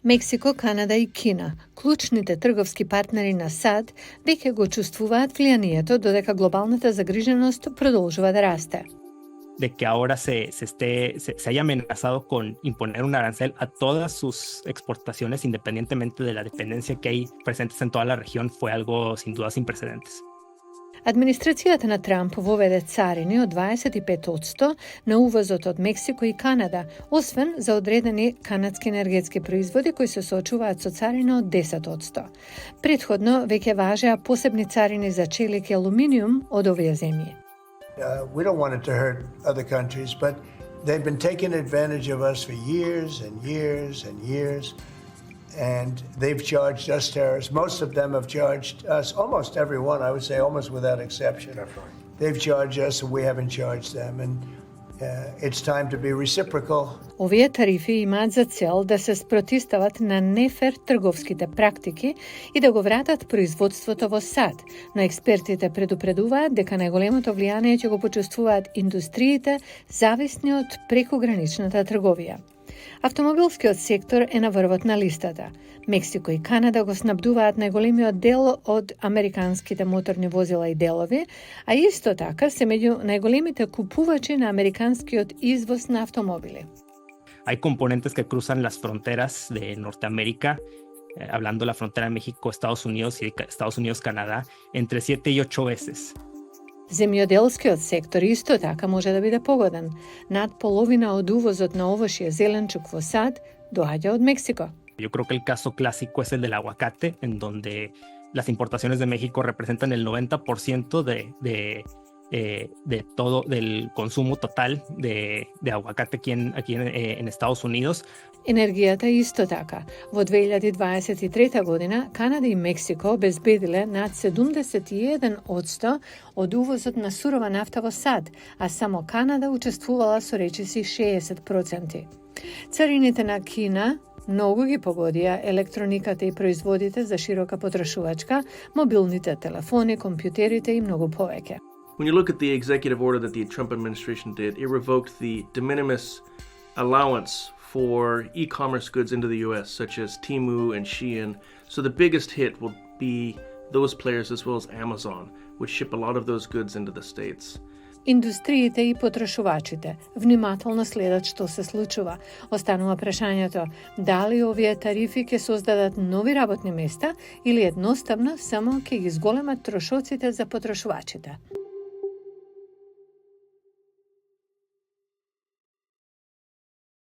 Мексико, Канада и Кина, клучните трговски партнери на САД, веќе го чувствуваат влијанието додека глобалната загриженост продолжува да расте. De que ahora se haya amenazado con imponer un arancel a todas sus exportaciones, independientemente de la dependencia que hay presentes en toda la región, fue algo sin duda sin precedentes. Администрацијата на Трамп воведе царини од 25% на увозот од Мексико и Канада, освен за одредени канадски енергетски производи кои се соочуваат со царина од 10%. Претходно веќе важеа посебни царини за челик и алуминиум од овие земји. We don't want it to hurt other countries, but they've been taking advantage of us for years and years and years. And they've charged us tariffs. Most of them have charged us, almost everyone, I would say, almost without exception. Definitely. They've charged us and we haven't charged them. And it's time to be reciprocal. Овие тарифи имаат за цел да се спротивстават на нефер трговските практики и да го вратат производството во САД, но експертите предупредуваат дека најголемото влијание ќе го почувствуваат индустриите зависни од прекограничната трговија. Автомобилскиот сектор е на врвот на листата. Мексико и Канада го снабдуваат најголемиот дел од американските моторни возила и делови, а исто така се меѓу најголемите купувачи на американскиот извоз на автомобили. Hay componentes que cruzan las fronteras de Norteamérica, hablando de la frontera México-Estados Unidos y Estados Unidos-Canadá, entre 7 y 8 veces. Земјоделскиот сектор исто така може да биде погоден. Над половина од увозот на овошје зеленчук во САД доаѓа од Мексико. Yo creo que el caso clásico es el del aguacate, en donde las importaciones de México representan el 90% de todo, del consumo total de aguacate aquí en Estados Unidos. Енергијата исто така. Во 2023 година Канада и Мексико обезбедиле над 71% од увозот на сурова нафта во САД, а само Канада учествувала со речиси 60%. Царините на Кина многу ги погодија електрониката и производите за широка потрошувачка, мобилните телефони, компјутерите и многу повеќе. When you look at the executive order that the Trump administration did, it revoked the de minimis allowance for e-commerce goods into the US, such as Temu and Shein. So the biggest hit will be those players as well as Amazon, which ship a lot of those goods into the States. Индустриите и потрошувачите внимателно следат што се случува. Останува прашањето дали овие тарифи ќе создадат нови работни места или едноставно само ќе ги зголемат трошоците за потрошувачите.